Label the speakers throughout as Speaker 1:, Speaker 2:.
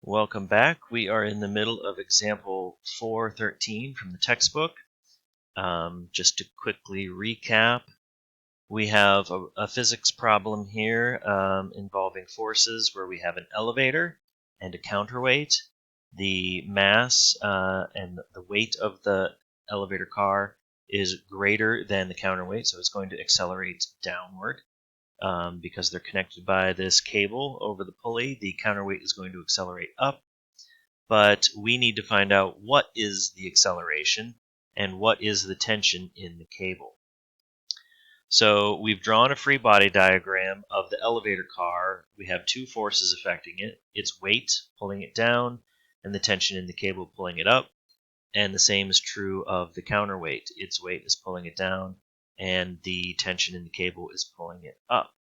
Speaker 1: Welcome back. We are in the middle of example 413 from the textbook. Just to quickly recap, we have a physics problem here involving forces where we have an elevator and a counterweight. The mass and the weight of the elevator car is greater than the counterweight, so it's going to accelerate downward. Because they're connected by this cable over the pulley, the counterweight is going to accelerate up. But we need to find out what is the acceleration and what is the tension in the cable. So we've drawn a free body diagram of the elevator car. We have two forces affecting it. Its weight pulling it down and the tension in the cable pulling it up. And the same is true of the counterweight. Its weight is pulling it down and the tension in the cable is pulling it up.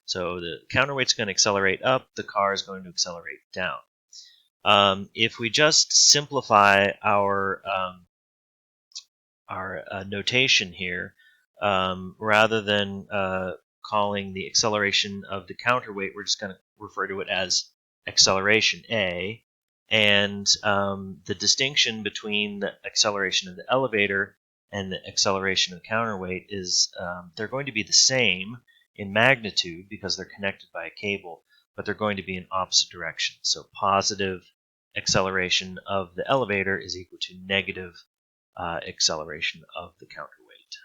Speaker 1: So the counterweight's going to accelerate up, the car is going to accelerate down. If we just simplify our notation here, rather than calling the acceleration of the counterweight, we're just going to refer to it as acceleration A. And the distinction between the acceleration of the elevator and the acceleration of the counterweight is they're going to be the same in magnitude because they're connected by a cable, but they're going to be in opposite directions. So positive acceleration of the elevator is equal to negative acceleration of the counterweight.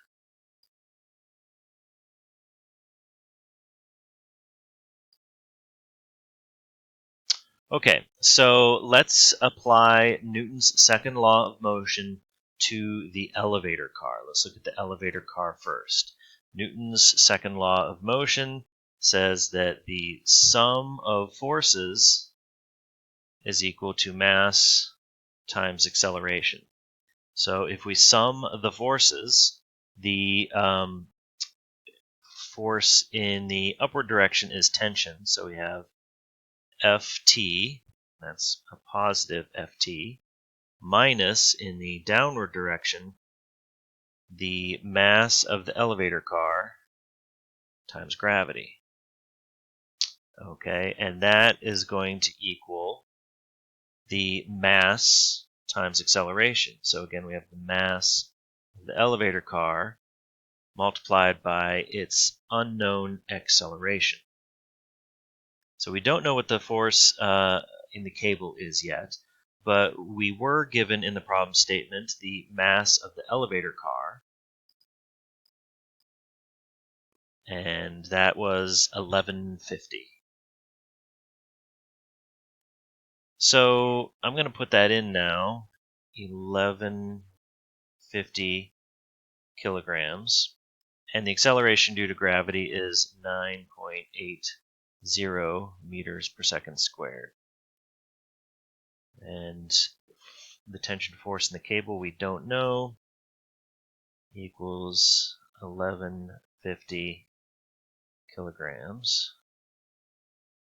Speaker 1: Okay, so let's apply Newton's second law of motion to the elevator car. Let's look at the elevator car first. Newton's second law of motion says that the sum of forces is equal to mass times acceleration. So if we sum the forces, the force in the upward direction is tension. So we have Ft, that's a positive Ft, minus in the downward direction, the mass of the elevator car times gravity. Okay, and that is going to equal the mass times acceleration. So again, we have the mass of the elevator car multiplied by its unknown acceleration. So we don't know what the force in the cable is yet, but we were given in the problem statement the mass of the elevator car, and that was 1150. So I'm going to put that in now, 1150 kilograms, and the acceleration due to gravity is 9.80 meters per second squared. And the tension force in the cable we don't know, equals 1150 kilograms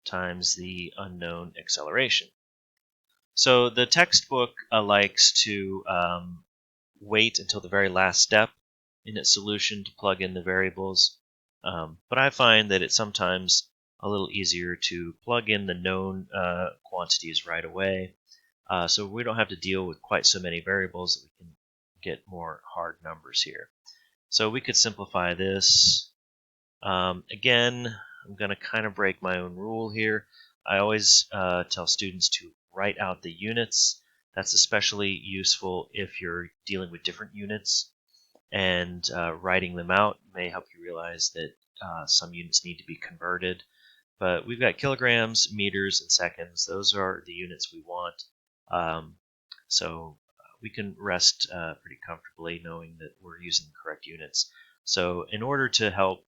Speaker 1: times the unknown acceleration. So the textbook likes to wait until the very last step in its solution to plug in the variables, but I find that it's sometimes a little easier to plug in the known quantities right away, so we don't have to deal with quite so many variables that we can get more hard numbers here. So we could simplify this. Again, I'm going to kind of break my own rule here. I always tell students to write out the units. That's especially useful if you're dealing with different units, and writing them out may help you realize that some units need to be converted. But we've got kilograms, meters, and seconds. Those are the units we want. So we can rest pretty comfortably knowing that we're using the correct units. So in order to help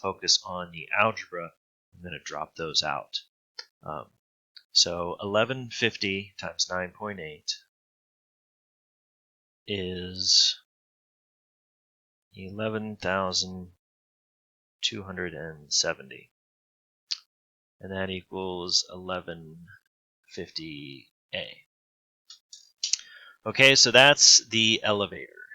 Speaker 1: focus on the algebra, I'm going to drop those out. So 1150 times 9.8 is 11,270. And that equals 1150A. Okay, so that's the elevator.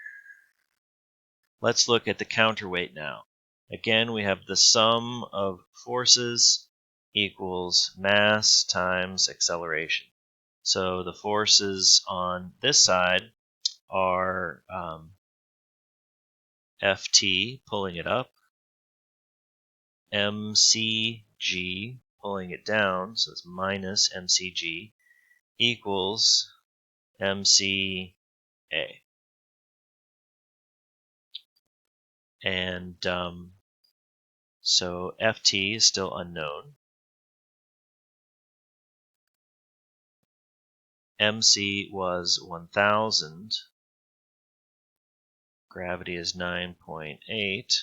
Speaker 1: Let's look at the counterweight now. Again, we have the sum of forces equals mass times acceleration. So the forces on this side are Ft pulling it up, mcg pulling it down, so it's minus mcg, equals mca. And so Ft is still unknown. MC was 1,000. Gravity is 9.8.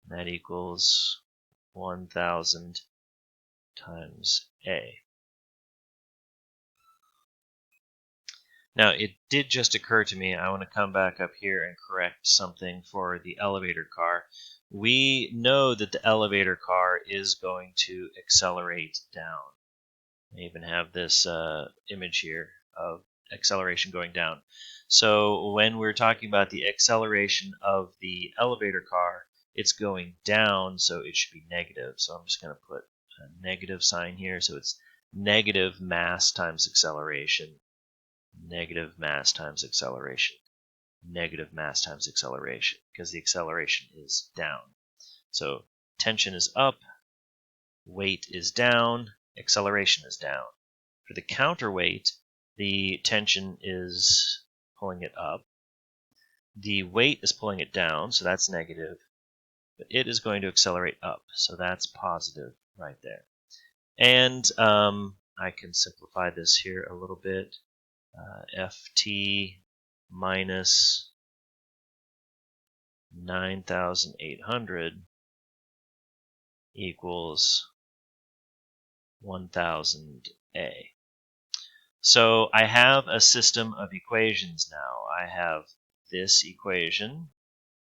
Speaker 1: That equals 1,000 times A. Now, it did just occur to me, I want to come back up here and correct something for the elevator car. We know that the elevator car is going to accelerate down. I even have this image here of acceleration going down. So when we're talking about the acceleration of the elevator car, it's going down, so it should be negative. So I'm just going to put a negative sign here. So it's negative mass times acceleration, negative mass times acceleration, negative mass times acceleration, because the acceleration is down. So tension is up, weight is down, acceleration is down. For the counterweight, the tension is pulling it up. The weight is pulling it down, so that's negative. But it is going to accelerate up, so that's positive right there. And I can simplify this here a little bit. Ft minus 9,800 equals 1,000 A. So I have a system of equations now. I have this equation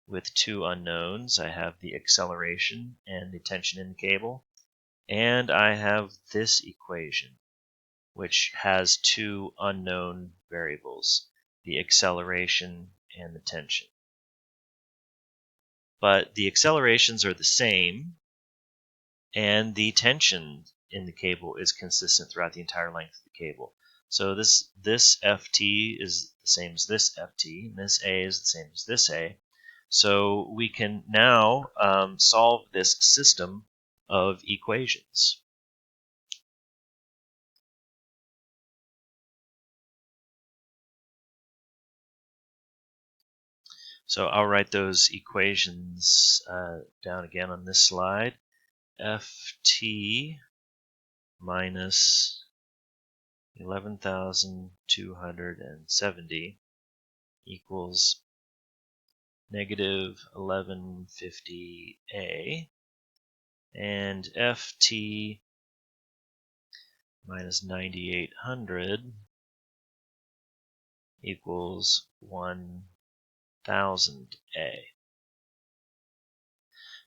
Speaker 1: with two unknowns. I have the acceleration and the tension in the cable. And I have this equation, which has two unknown variables, the acceleration and the tension. But the accelerations are the same, and the tension in the cable is consistent throughout the entire length of the cable. So this Ft is the same as this Ft, and this A is the same as this A. So we can now solve this system of equations. So I'll write those equations down again on this slide. Ft minus 11,270 equals negative 1150A, and Ft minus 9,800 equals 1,000A.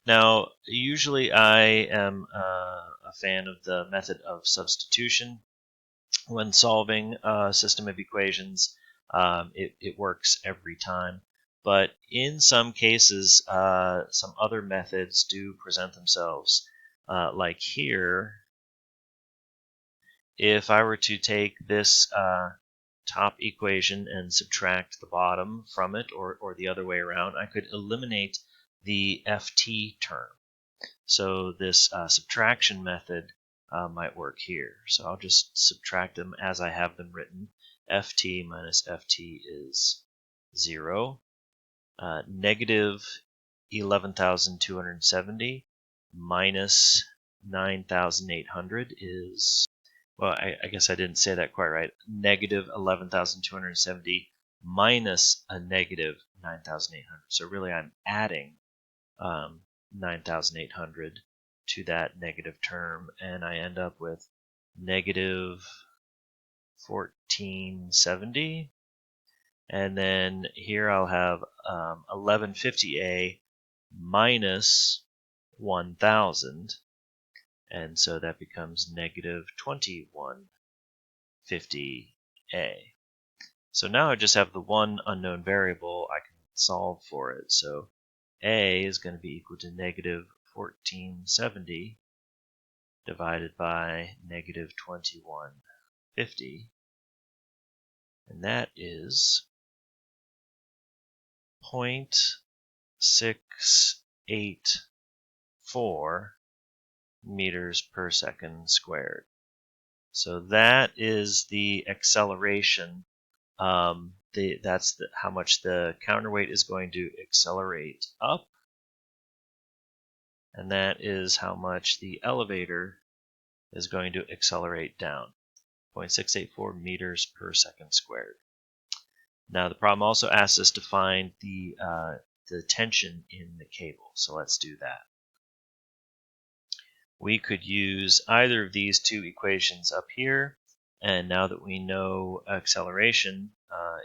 Speaker 1: Now, usually I am a fan of the method of substitution. When solving a system of equations, it works every time. But in some cases, some other methods do present themselves. Like here, if I were to take this top equation and subtract the bottom from it, or the other way around, I could eliminate the Ft term. So this subtraction method might work here. So I'll just subtract them as I have them written. Ft minus Ft is 0. Negative 11,270 minus 9,800 is, well, I guess I didn't say that quite right. Negative 11,270 minus a negative 9,800. So really I'm adding 9,800 to that negative term, and I end up with negative 1470. And then here I'll have 1150A minus 1,000. And so that becomes negative 2150A. So now I just have the one unknown variable. I can solve for it. So A is going to be equal to negative 1470 divided by negative 2150. 50, and that is 0.684 meters per second squared. So that is the acceleration. That's how much the counterweight is going to accelerate up, and that is how much the elevator is going to accelerate down, 0.684 meters per second squared. Now the problem also asks us to find the tension in the cable, so let's do that. We could use either of these two equations up here, and now that we know acceleration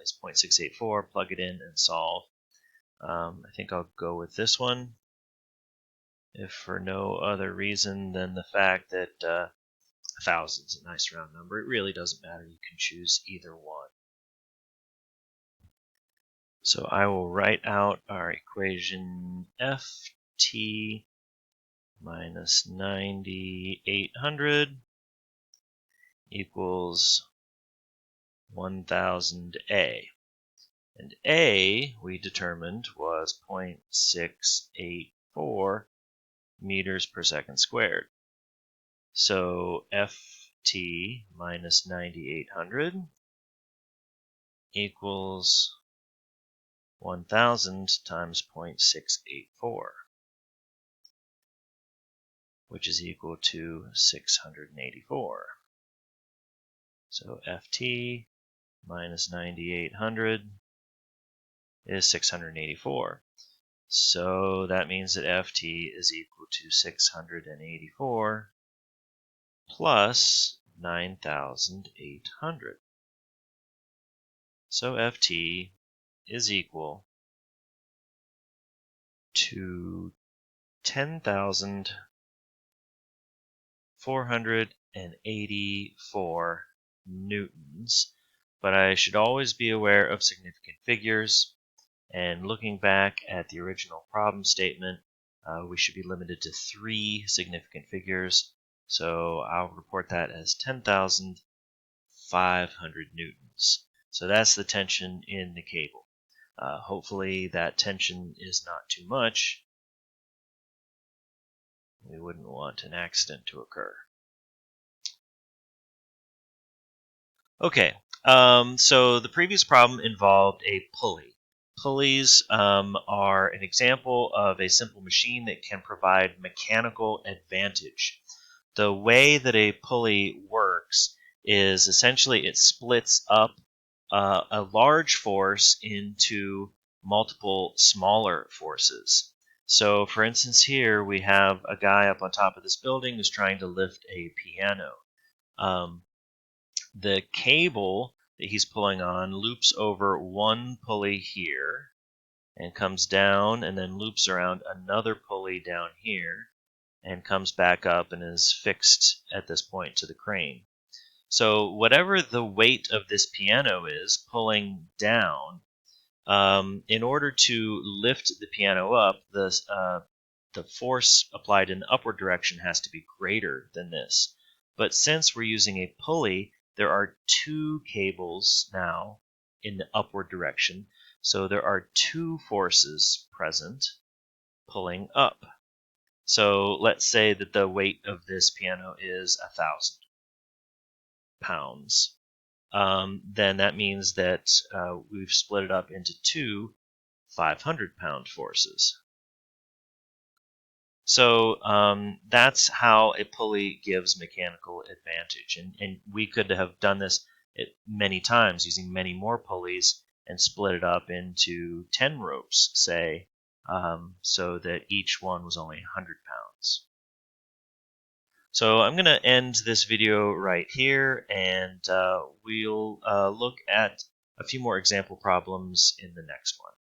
Speaker 1: is 0.684, plug it in and solve. I think I'll go with this one, if for no other reason than the fact that 1,000 is a nice round number. It really doesn't matter. You can choose either one. So I will write out our equation Ft minus 9,800 equals 1,000A. And A, we determined, was 0.684 meters per second squared. So Ft minus 9,800 equals 1,000 times 0.684, which is equal to 684. So Ft minus 9,800 is 684. So that means that Ft is equal to 684 plus 9,800. So Ft is equal to 10,484 newtons, but I should always be aware of significant figures. And looking back at the original problem statement, we should be limited to 3 significant figures. So I'll report that as 10,500 newtons. So that's the tension in the cable. Hopefully that tension is not too much. We wouldn't want an accident to occur. Okay, so the previous problem involved a pulley. Pulleys are an example of a simple machine that can provide mechanical advantage. The way that a pulley works is essentially it splits up a large force into multiple smaller forces. So for instance here we have a guy up on top of this building who's trying to lift a piano. The cable that he's pulling on loops over one pulley here and comes down and then loops around another pulley down here and comes back up and is fixed at this point to the crane. So whatever the weight of this piano is pulling down, in order to lift the piano up, the force applied in the upward direction has to be greater than this. But since we're using a pulley, there are 2 cables now in the upward direction, so there are 2 forces present pulling up. So let's say that the weight of this piano is 1,000 pounds. Then that means that we've split it up into 2 500-pound forces. So that's how a pulley gives mechanical advantage. And we could have done this many times using many more pulleys and split it up into 10 ropes, say, so that each one was only 100 pounds. So I'm going to end this video right here, and we'll look at a few more example problems in the next one.